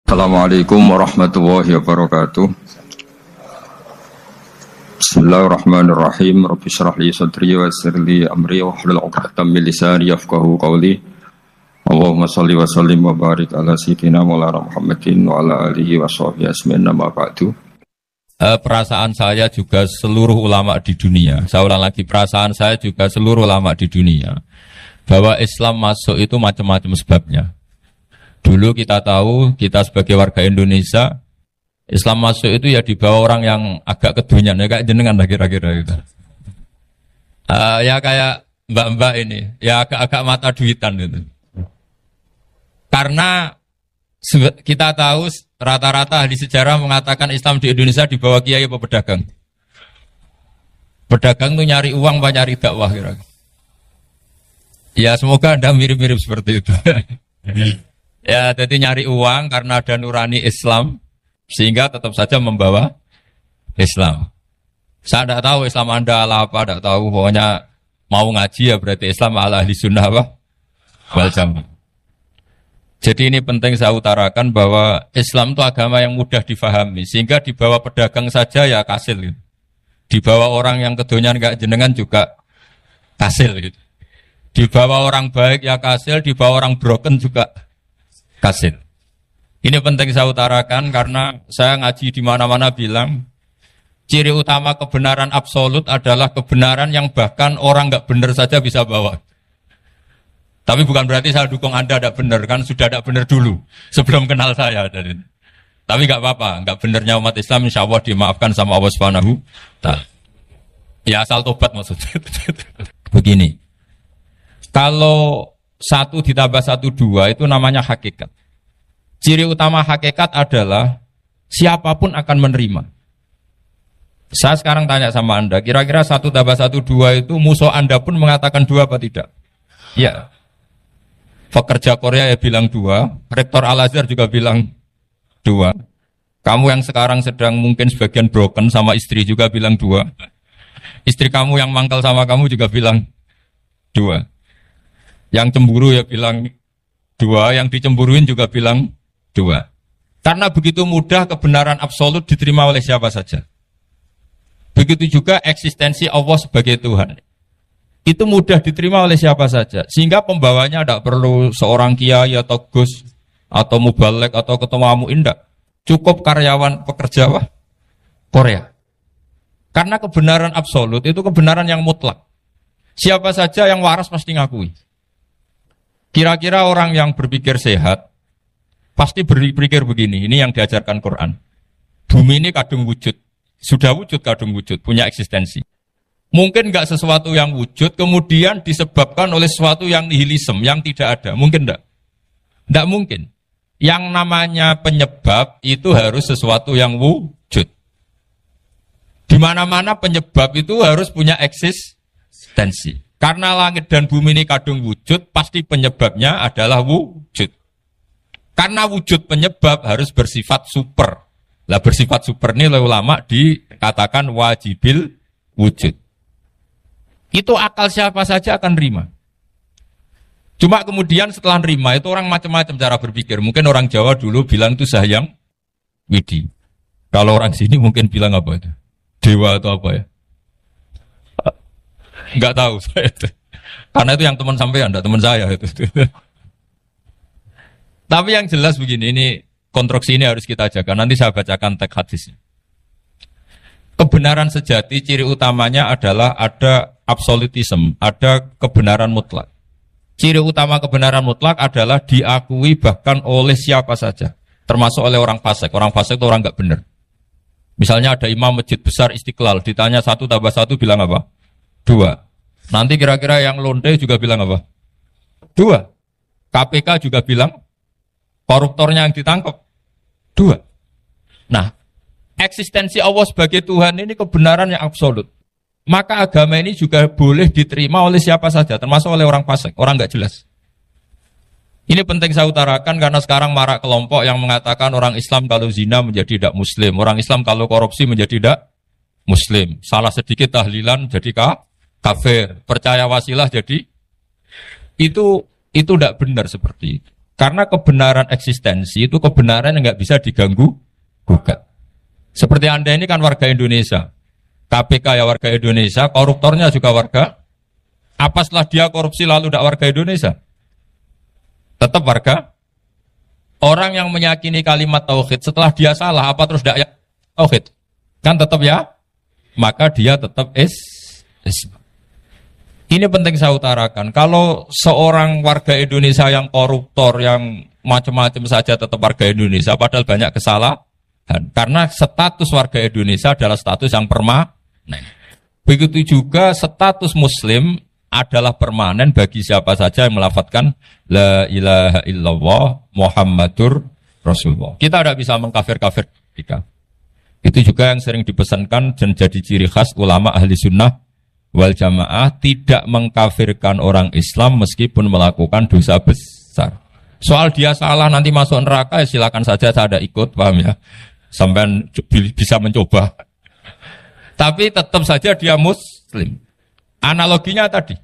Assalamualaikum warahmatullahi wabarakatuh. Bismillahirrahmanirrahim. Rabbi shrah li sadri wa yassir li amri wahlul 'uqdatam min lisani yafqahu qawli. Allahumma shalli wa sallim wa barik ala sayyidina Maulana Muhammadin wa ala alihi wa sahbihi ajmain. Amma ba'du. Perasaan saya juga seluruh ulama di dunia. Saya ulang lagi, perasaan saya juga seluruh ulama di dunia bahwa Islam masuk itu macam-macam sebabnya. Dulu kita tahu, kita sebagai warga Indonesia, Islam masuk itu ya dibawa orang yang agak kedunyan, ya kayak jenengan lah kira-kira gitu. Ya kayak mbak-mbak ini, ya agak-agak mata duitan gitu. Karena kita tahu rata-rata ahli sejarah mengatakan Islam di Indonesia dibawa kiai apa pedagang. Pedagang itu nyari uang apa nyari dakwah kira-kira. Ya semoga Anda mirip-mirip seperti itu. Ya, jadi nyari uang karena ada nurani Islam, sehingga tetap saja membawa Islam. Saya tidak tahu Islam Anda ala apa, tidak tahu. Pokoknya mau ngaji ya berarti Islam ala ahli sunnah apa? Wal jamaah. Jadi ini penting saya utarakan bahwa Islam itu agama yang mudah difahami, sehingga dibawa pedagang saja ya kasil. Gitu. Dibawa orang yang kedonyan kayak jenengan juga kasil. Gitu. Dibawa orang baik ya kasil, dibawa orang broken juga kasil. Ini penting saya utarakan karena saya ngaji di mana-mana bilang ciri utama kebenaran absolut adalah kebenaran yang bahkan orang nggak benar saja bisa bawa. Tapi bukan berarti saya dukung Anda tidak benar, kan sudah tidak benar dulu sebelum kenal saya. Tapi nggak apa-apa, nggak benarnya umat Islam insya Allah dimaafkan sama Allah Subhanahu Ta'ala. Ya asal tobat maksudnya. Begini, kalau 1 ditambah 1 2 itu namanya hakikat. Ciri utama hakikat adalah siapapun akan menerima. Saya sekarang tanya sama Anda, kira-kira 1 tambah 1 2 itu musuh Anda pun mengatakan 2 apa tidak? Ya. Pekerja Korea ya bilang 2, Rektor Al-Azhar juga bilang 2. Kamu yang sekarang sedang mungkin sebagian broken sama istri juga bilang 2. Istri kamu yang mangkal sama kamu juga bilang 2. Yang cemburu ya bilang 2, yang dicemburuin juga bilang 2. Karena begitu mudah kebenaran absolut diterima oleh siapa saja. Begitu juga eksistensi Allah sebagai Tuhan. Itu mudah diterima oleh siapa saja. Sehingga pembawanya tidak perlu seorang kiai atau gus, atau mubalek, atau ketua mu'in, tidak. Cukup karyawan pekerja Korea. Karena kebenaran absolut itu kebenaran yang mutlak. Siapa saja yang waras pasti ngakui. Kira-kira orang yang berpikir sehat, pasti berpikir begini, ini yang diajarkan Quran. Bumi ini kadung wujud, sudah wujud kadung wujud, punya eksistensi. Mungkin enggak sesuatu yang wujud, kemudian disebabkan oleh sesuatu yang nihilisme, yang tidak ada. Mungkin enggak? Enggak mungkin. Yang namanya penyebab itu harus sesuatu yang wujud. Di mana-mana penyebab itu harus punya eksistensi. Karena langit dan bumi ini kadung wujud, pasti penyebabnya adalah wujud. Karena wujud penyebab harus bersifat super. Lah bersifat super ini oleh ulama dikatakan wajibil wujud. Itu akal siapa saja akan nerima. Cuma kemudian setelah nerima itu orang macam-macam cara berpikir. Mungkin orang Jawa dulu bilang itu Sahyang Widi. Kalau orang sini mungkin bilang apa itu? Dewa atau apa ya? Enggak tahu saya itu. Karena itu yang teman sampean, enggak teman saya itu. Tapi yang jelas begini, ini konstruksi ini harus kita jaga. Nanti saya bacakan teks hadisnya. Kebenaran sejati ciri utamanya adalah ada absolutisme, ada kebenaran mutlak. Ciri utama kebenaran mutlak adalah diakui bahkan oleh siapa saja, termasuk oleh orang fasik. Orang fasik itu orang enggak benar. Misalnya ada imam masjid besar Istiqlal, ditanya 1 tambah 1 bilang apa? 2. Nanti kira-kira yang lonte juga bilang apa? 2. KPK juga bilang koruptornya yang ditangkap 2. Nah, eksistensi Allah sebagai Tuhan ini kebenaran yang absolut. Maka agama ini juga boleh diterima oleh siapa saja, termasuk oleh orang fasik, orang enggak jelas. Ini penting saya utarakan karena sekarang marak kelompok yang mengatakan orang Islam kalau zina menjadi tidak muslim, orang Islam kalau korupsi menjadi tidak muslim. Salah sedikit tahlilan jadi kafir, percaya wasilah jadi itu tidak benar seperti itu. Karena kebenaran eksistensi itu kebenaran yang nggak bisa diganggu gugat. Seperti Anda ini kan warga Indonesia. KPK ya warga Indonesia, koruptornya juga warga. Apa setelah dia korupsi lalu tidak warga Indonesia? Tetap warga. Orang yang meyakini kalimat tauhid setelah dia salah, apa terus tidak tauhid? Kan tetap ya? Maka dia tetap Islam. Ini penting saya utarakan. Kalau seorang warga Indonesia yang koruptor, yang macam-macam saja tetap warga Indonesia, padahal banyak kesalahan. Karena status warga Indonesia adalah status yang permanen. Begitu juga status Muslim adalah permanen bagi siapa saja yang melafadzkan La ilaha illallah Muhammadur Rasulullah. Kita tidak bisa mengkafir-kafir mereka. Itu juga yang sering dipesankan dan jadi ciri khas ulama ahli sunnah wal jamaah, tidak mengkafirkan orang Islam meskipun melakukan dosa besar. Soal dia salah nanti masuk neraka ya silakan saja, saya ada ikut, paham ya? Sampai bisa mencoba. Tapi tetap saja dia Muslim. Analoginya tadi.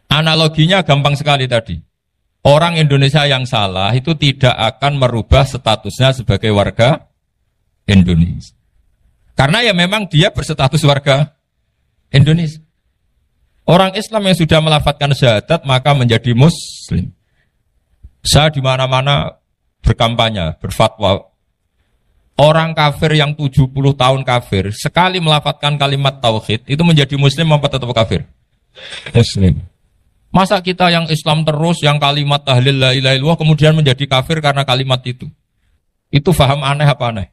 Analoginya gampang sekali tadi. Orang Indonesia yang salah itu tidak akan merubah statusnya sebagai warga Indonesia. Karena ya memang dia berstatus warga Indonesia. Orang Islam yang sudah melafadzkan syahadat maka menjadi Muslim. Saya di mana-mana berkampanye, berfatwa. Orang kafir yang 70 tahun kafir, sekali melafadzkan kalimat tauhid, itu menjadi Muslim apa tetap kafir? Muslim. Masa kita yang Islam terus, yang kalimat tahlil la ilaha illallah kemudian menjadi kafir karena kalimat itu? Itu faham aneh apa aneh?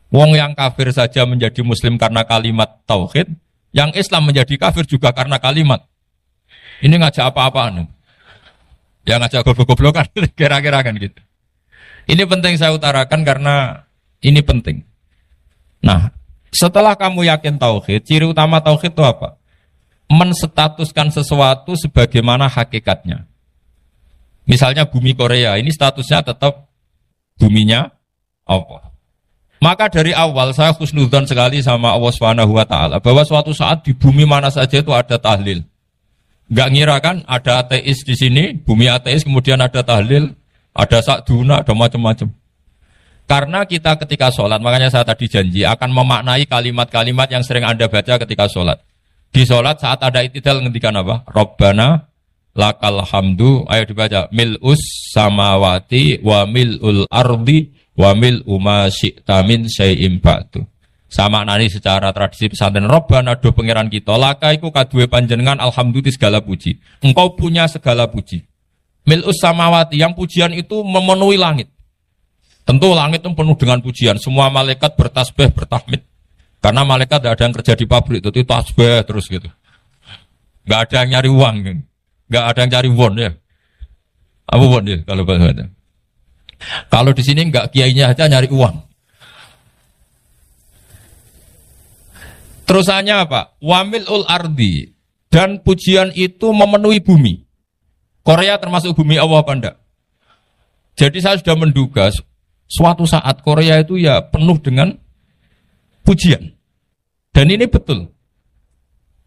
Wong yang kafir saja menjadi Muslim karena kalimat tauhid, yang Islam menjadi kafir juga karena kalimat. Ini ngajak apa-apaan? Ya ngajak goblok-goblokan, kira-kira kan gitu. Ini penting saya utarakan karena ini penting. Nah, setelah kamu yakin tauhid, ciri utama tauhid itu apa? Menstatuskan sesuatu sebagaimana hakikatnya. Misalnya bumi Korea, ini statusnya tetap buminya Allah. Maka dari awal saya husnudzon sekali sama Allah Subhanahu wa taala bahwa suatu saat di bumi mana saja itu ada tahlil. Enggak ngira kan ada ateis di sini, bumi ateis kemudian ada tahlil, ada sakduna, ada macam-macam. Karena kita ketika sholat, makanya saya tadi janji akan memaknai kalimat-kalimat yang sering Anda baca ketika sholat. Di sholat saat ada itidal ngendikan apa? Rabbana lakal hamdu, ayo dibaca, mil'us samawati wa mil'ul ardi wa mil'u ma syi'ta min syai'im ba'du. Sama nani secara tradisi pesantren, Rabbana do pangeran kita, laka iku kaduwe panjenengan alhamdulillah segala puji. Engkau punya segala puji. Mil'us samawati, yang pujian itu memenuhi langit. Tentu langit itu penuh dengan pujian. Semua malaikat bertasbih, bertahmid. Karena malaikat tidak ada yang kerja di pabrik, itu tasbih terus gitu. Gak ada yang nyari uang, kan? Gak ada yang cari won ya. Apa won ya kalau bahasa? Kalau di sini enggak, kiainya aja nyari uang. Terusannya apa? Wamilul ardi, dan pujian itu memenuhi bumi. Korea termasuk bumi Allah apa enggak? Jadi saya sudah menduga suatu saat Korea itu ya penuh dengan pujian. Dan ini betul.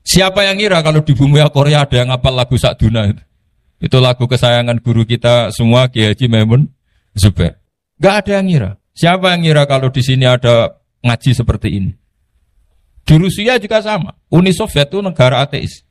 Siapa yang ngira kalau di bumi Korea ada yang ngapal lagu Sakduna itu? Itu lagu kesayangan guru kita semua, Kiai Haji Maimun Zubair. Gak ada yang ngira. Siapa yang ngira kalau di sini ada ngaji seperti ini? Di Rusia juga sama. Uni Soviet itu negara ateis.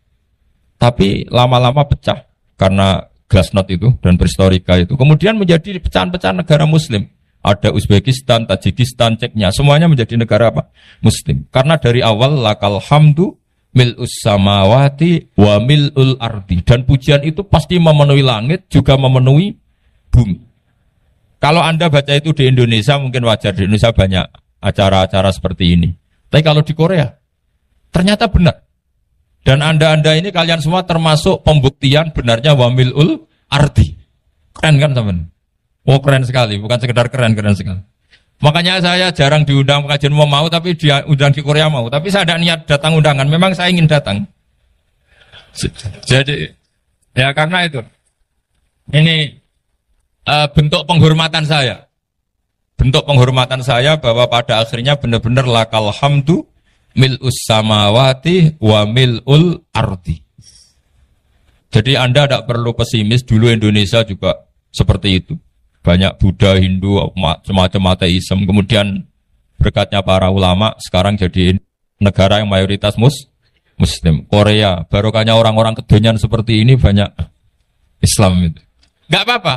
Tapi lama-lama pecah karena glasnost itu dan perestroika itu. Kemudian menjadi pecahan-pecahan negara Muslim. Ada Uzbekistan, Tajikistan, Ceknya, semuanya menjadi negara apa? Muslim. Karena dari awal lakal hamdu mil'us samawati wa mil'ul ardi. Dan pujian itu pasti memenuhi langit, juga memenuhi bumi. Kalau Anda baca itu di Indonesia mungkin wajar, di Indonesia banyak acara-acara seperti ini. Tapi kalau di Korea ternyata benar. Dan Anda ini kalian semua termasuk pembuktian benarnya wa mil'ul ardi. Keren kan teman? Oh keren sekali, bukan sekedar keren sekali. Makanya saya jarang diundang pengajian mau, tapi diundang di Korea mau. Tapi saya tidak niat datang undangan, memang saya ingin datang. Jadi, ya karena itu. Ini bentuk penghormatan saya. Bentuk penghormatan saya bahwa pada akhirnya benar-benar lakal hamdu mil'us samawati wa mil'ul ardi. Jadi Anda tidak perlu pesimis, dulu Indonesia juga seperti itu. Banyak Buddha, Hindu, semacam ateisme. Kemudian berkatnya para ulama, sekarang jadi negara yang mayoritas Muslim. Korea, barokahnya orang-orang kedonyan seperti ini banyak Islam itu. Enggak apa-apa.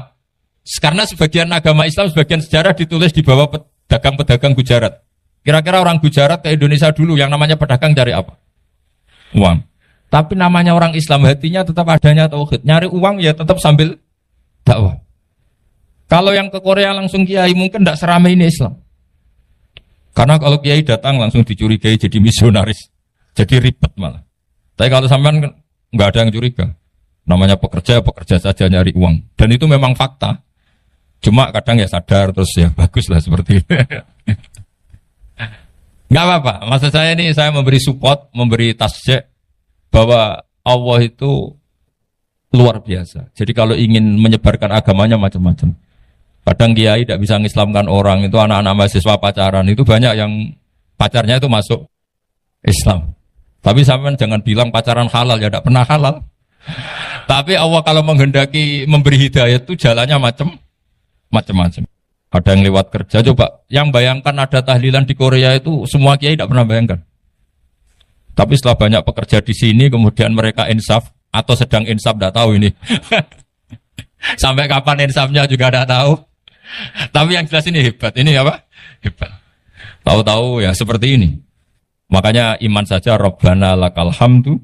Karena sebagian agama Islam, sebagian sejarah ditulis di bawah pedagang-pedagang Gujarat. Kira-kira orang Gujarat ke Indonesia dulu yang namanya pedagang cari apa? Uang. Tapi namanya orang Islam, hatinya tetap adanya tauhid. Nyari uang ya tetap sambil dakwah. Kalau yang ke Korea langsung kiai mungkin tidak seramai ini Islam. Karena kalau kiai datang langsung dicurigai jadi misionaris. Jadi ribet malah. Tapi kalau sampean nggak ada yang curiga. Namanya pekerja saja nyari uang. Dan itu memang fakta. Cuma kadang ya sadar terus ya bagus lah seperti itu. Nggak apa-apa. Maksud saya ini saya memberi support, memberi tasjek bahwa Allah itu luar biasa. Jadi kalau ingin menyebarkan agamanya macam-macam. Kadang kiai tidak bisa mengislamkan orang, itu anak-anak mahasiswa pacaran, itu banyak yang pacarnya itu masuk Islam. Tapi sampean jangan bilang pacaran halal, ya tidak pernah halal. Tapi Allah kalau menghendaki memberi hidayah itu jalannya macam-macam. Ada yang lewat kerja, coba yang bayangkan ada tahlilan di Korea itu semua kiai tidak pernah bayangkan. Tapi setelah banyak pekerja di sini, kemudian mereka insaf atau sedang insaf, tidak tahu ini. Sampai kapan insafnya juga tidak tahu. Tapi yang jelas ini hebat. Ini apa? Hebat. Tahu-tahu ya seperti ini. Makanya iman saja Rabbana lakal hamdu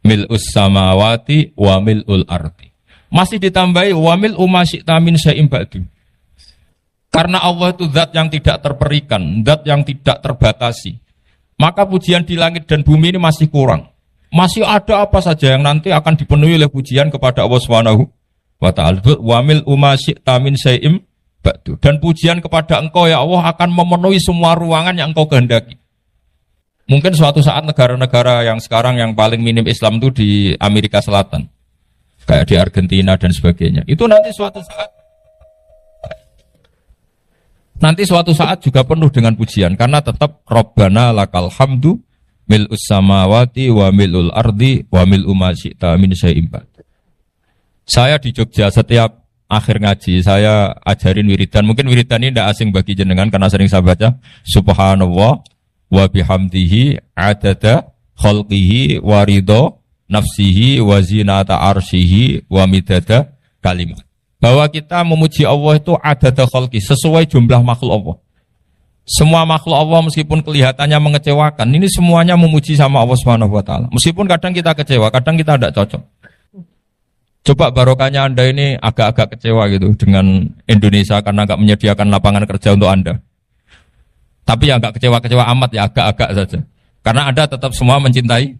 mil'us samawati wa mil'ul ardi. Masih ditambahi wa mil'u ma syi'ta min syai'in ba'du. Karena Allah itu zat yang tidak terperikan, zat yang tidak terbatasi. Maka pujian di langit dan bumi ini masih kurang. Masih ada apa saja yang nanti akan dipenuhi oleh pujian kepada Allah Subhanahu wa ta'ala. Wa mil'u ma syi'ta min syai'in ba'du. Dan pujian kepada Engkau ya Allah akan memenuhi semua ruangan yang Engkau kehendaki. Mungkin suatu saat negara-negara yang sekarang yang paling minim Islam itu di Amerika Selatan. Kayak di Argentina dan sebagainya. Itu nanti suatu saat juga penuh dengan pujian. Karena tetap Rabbana lakal hamdu mil'us samawati wa mil'ul ardi wa mil'u ma syi'ta min syai'in ba'du. Saya di Jogja setiap akhir ngaji saya ajarin wiridan. Mungkin wiridan ini tidak asing bagi jenengan karena sering saya baca. Subhanallah wa bihamdihi adada khalqihi wa ridho nafsihi wa zinata arsyihi wa midada kalimat. Bahwa kita memuji Allah itu adada khalqi, sesuai jumlah makhluk Allah. Semua makhluk Allah meskipun kelihatannya mengecewakan, ini semuanya memuji sama Allah Subhanahu wa taala. Meskipun kadang kita kecewa, kadang kita tidak cocok. Coba barokahnya Anda ini agak-agak kecewa gitu dengan Indonesia karena enggak menyediakan lapangan kerja untuk Anda. Tapi ya enggak kecewa-kecewa amat ya, agak-agak saja. Karena Anda tetap semua mencintai